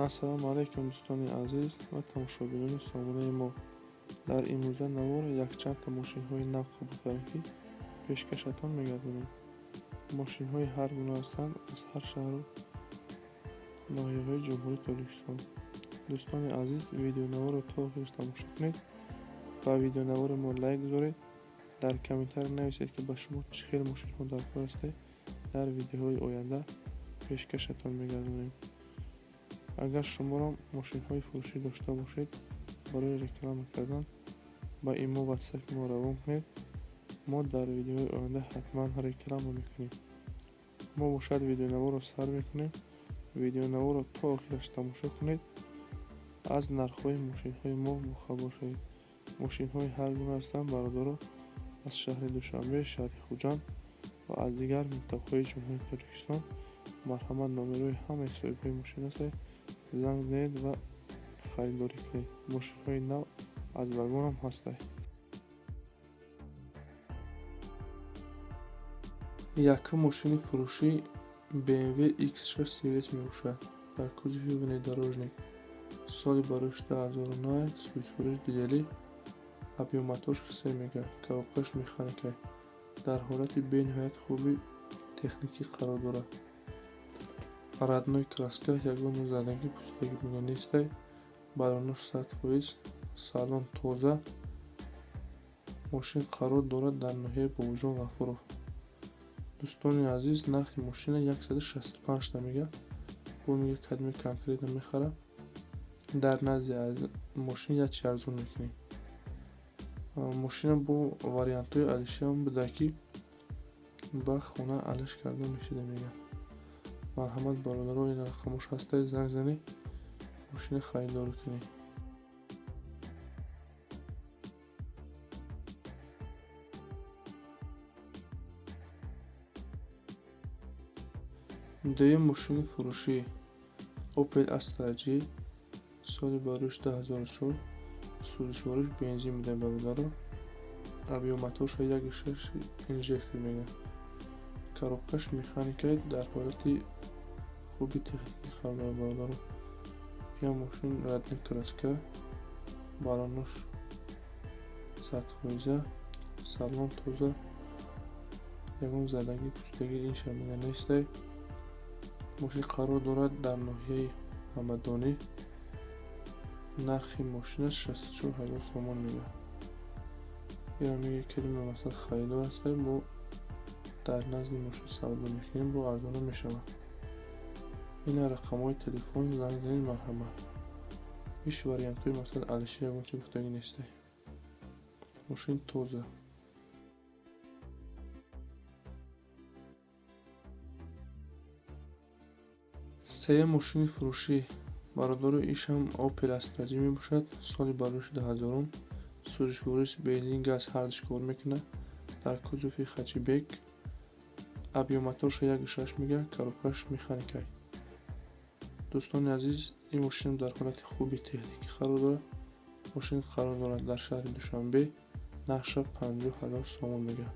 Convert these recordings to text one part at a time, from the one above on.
ассалому алайкум дӯстони азиз ва тамошобинони сомонаи мо. Дар имрӯза навор якчандта мошинҳои нав қабул кардем, ки пешкашатон мегардонем. Мошинҳои ҳар гуна ҳастанд аз ҳар шаҳру ноҳияҳои ҷумҳурии Тоҷикистон. Дӯстони азиз, видеонаворро то охираш тамошо кунед. Ба видеонавори мо лайк гузоред. Дар комментария нависед, ки ба шумо чӣ хел мошинҳо дар кор ҳастанд. Дар видеоҳои оянда пешкашатон мегардонем. Агар шуморо мошинҳои фурӯшӣ дошта бошед, барои реклама кардан ба имо ватсапи мо равон кунед. Мо дар видеоҳои оянда ҳатман реклама мекунем. Мо бошад видеонаворро сар мекунем. Видеонаворро то охираш тамошо кунед. аз нархҳои мошинҳои мо бохабар шавед. Мошинҳои ҳар гуна ҳастанд, бародаро, аз шаҳри Душанбе, шаҳри Хуҷанд ва аз дигар минтақаҳои ҷумҳурии Тоҷикистон. марҳамат, номерои ҳамаи соҳибҳои мошин ҳастанд. занг занед ва харидорӣ кунед. Мошинҳои нав аз вагонам ҳастанд. Якум мошини фурӯшӣ BMW X6 Series мебошад. Дар кузови внедорожник. Соли барои 2009, суришвориш дизелӣ, объем моторш 3 мега, коробкаш механикай. Дар ҳолати бениҳоят хуби техникӣ қарор дорад. Родной краска, ягон задаги пӯстаги буна нестай, балонош 100%, салон тоза. Мошин қарор дорад дар ноҳияи Бобоҷон Ғафуров. Дӯстони азиз, нархи мошина 165 та мега. Бо мега кадми конкретно мехара. Дар назди аз мошин ячи арзон мекунем. Мошина бо вариантҳои алишиам буда, ки ба хона алиш карда мешуда мега. Марҳамат, бародаро, ин рақамош ҳастад, занг занед, мошина харидорӣ кунед. Дуюм мошини фурӯшӣ Opel Astra J, соли барои 2004, сӯзишвориш бензин буда, бародаро. объем моторша 1.6 инжектор мега. Коробкаш механикай, дар ҳолати хуби техникӣ қарор дорад, бародаро. Я мошин родной краска, балонош 100%, салон тоза, ягон задаги пӯстаги инша мега нестай. мошин қарор дорад дар ноҳияи ҳамадонӣ. нархи мошинаш 64 000 сомон мега. ира мега калима масъал харидор ҳастай, бо дар назди мошин савдо мекунем, бо арзона мешавад. ина рақамҳои телефон, занг занед, марҳамат. иш вариантҳои масъал алиши ягонча гуфтагӣ нестай. мошин тоза. сеюм мошини фурӯшӣ бародаро, ишам Opel Astra J мебошад. соли барои 2000, сӯзишвориш бензин газ ҳардуш кор мекунад. дар кузови хачибек, объем моторша 1.6 мега, коробкаш механикай. дӯстони азиз, ин мошин дар ҳолати хуби техникӣ қарор дорад. мошин қарор дорад дар шаҳри Душанбе. нархша 50 000 сомон мега.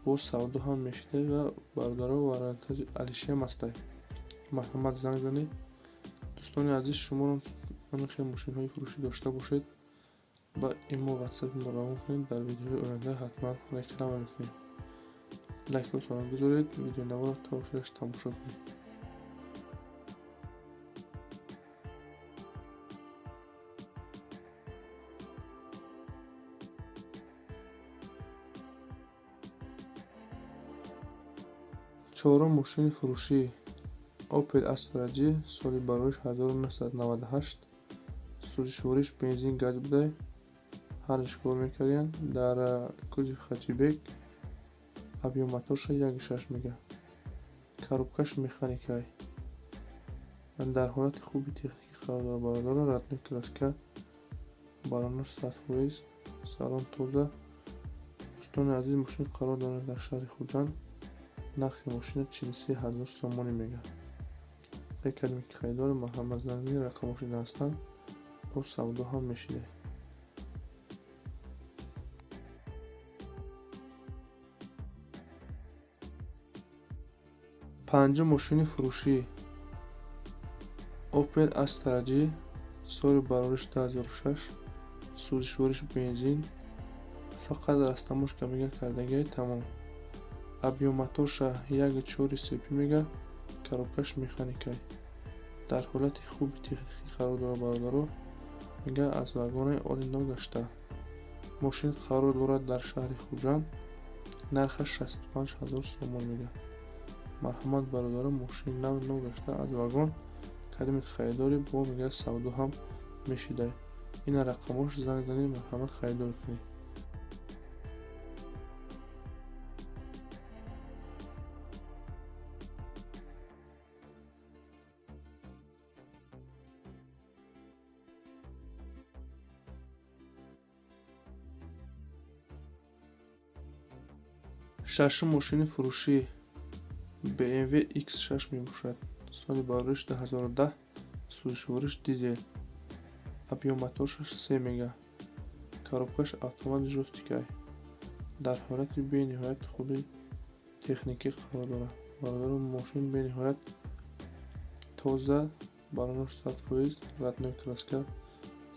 бо савдо ҳам мешуда ва бародаро, варианти алишиам ҳастай. марҳамат, занг занед. дӯстони азиз, шуморо ин хел мошинҳои фурӯшӣ дошта бошед, ба имо ватсапи мо равон кунед. дар видеоҳои оянда ҳатман реклама мекунем. лайкотонро гузоред, видеонаворро то охираш тамошо кунед. чорум мошини фурӯшӣ Opel Astra J, соли барои 1998, сӯзишвориш бензин газ буда, ҳардуш кор мекарданд. дар кузови хачибек, объем моторша 1.6 мега, коробкаш механикай. дар ҳолати хуби техникӣ қарор дорад, бародаро. родной краска, балонош 100%, салон тоза. дӯстони азиз, мошин қарор дорад дар шаҳри Хуҷанд. нархи мошина 43 000 сомон мега. кадми харидор, марҳамат, занг занед, рақамош ин ҳастанд, бо савдо ҳам мешуда. панҷум мошини фурӯшӣ Opel Astra G, соли барориш 2006, сӯзишвориш бензин, фақат растамошка мега кардагиай тамом. Объем мотора 1.4 мега, коробкаш механикай. Дар ҳолати хуби техникӣ қарор дорад бародаро, мега аз вагони оли нав гашта. Мошин қарор дорад дар шаҳри Хуҷанд, нархаш 65 000 сомон мега. Марҳамат бародаро, мошини нав гашта аз вагон кадимит харидорӣ бо мега савдо ҳам мешидай. Ина рақамош занг зани марҳамат харидор кунӣ. Шашум мошини фурӯшӣ BMW X6 мебошад. Соли барориш 2010, сӯзишвориш дизел. Объем мотораш 3 мега. Коробкаш автомат жӯстикай. Дар ҳолати бениҳоят хуби техникӣ қарор дорад. Бародаро, мошин бениҳоят тоза, баронош 100%, радной краска,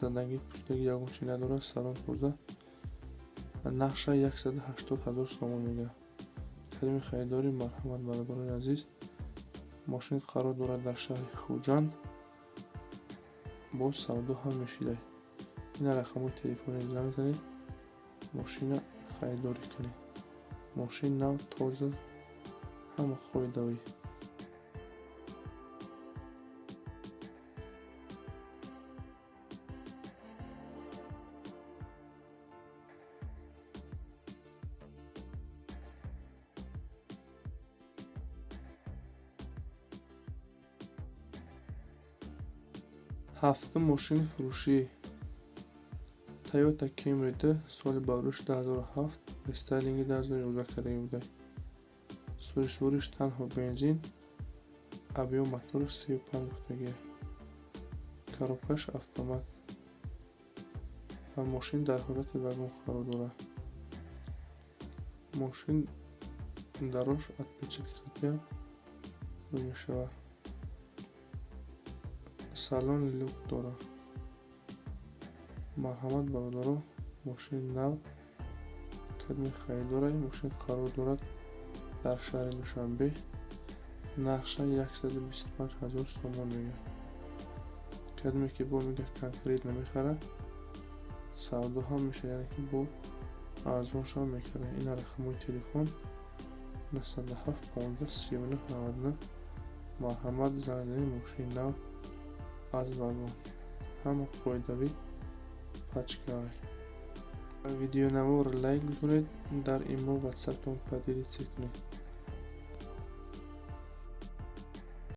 задаги пуштаги ягончӣ надорад, салон тоза. Нақша 180 000 сомон мега. кадими харидори марҳамат бародарои азиз, мошин қарор дорад дар шаҳри Хуҷанд, бо савдо ҳам мешидай. Ина рақамои телефони занг занед, мошина харидорӣ кунед. Мошин нав, тоза, ҳама қоидавӣ. Ҳафтум мошини фурӯшӣ Toyota Camry 2, соли барориш 2007, рестайлинги 2011 кардагӣ будай. Сӯзишвориш танҳо бензин, объем мотораш 35 гуфтагиай. Коробкаш автомат ва мошин дар ҳолати вагон қарор дорад. Мошин дарош отпечатки хатиам мешавад. салон люк дорад. Марҳамат бародаро, мошин нав, кадими харидорай. Мошин қарор дорад дар шаҳри Душанбе. Нақша 125 000 сомон мега. кадиме ки бо мега конкрет намехара, савдо ҳам меша, яъне ки бо арзоншам мекара. Ина рақамои телефон 97 15 39 99. марҳамат занг мошин нав аз вагон. ҳама қоидавӣ пачкаай. Видеонавор лайк гузоред, дар имо WhatsApp-тон падиди чек кунед.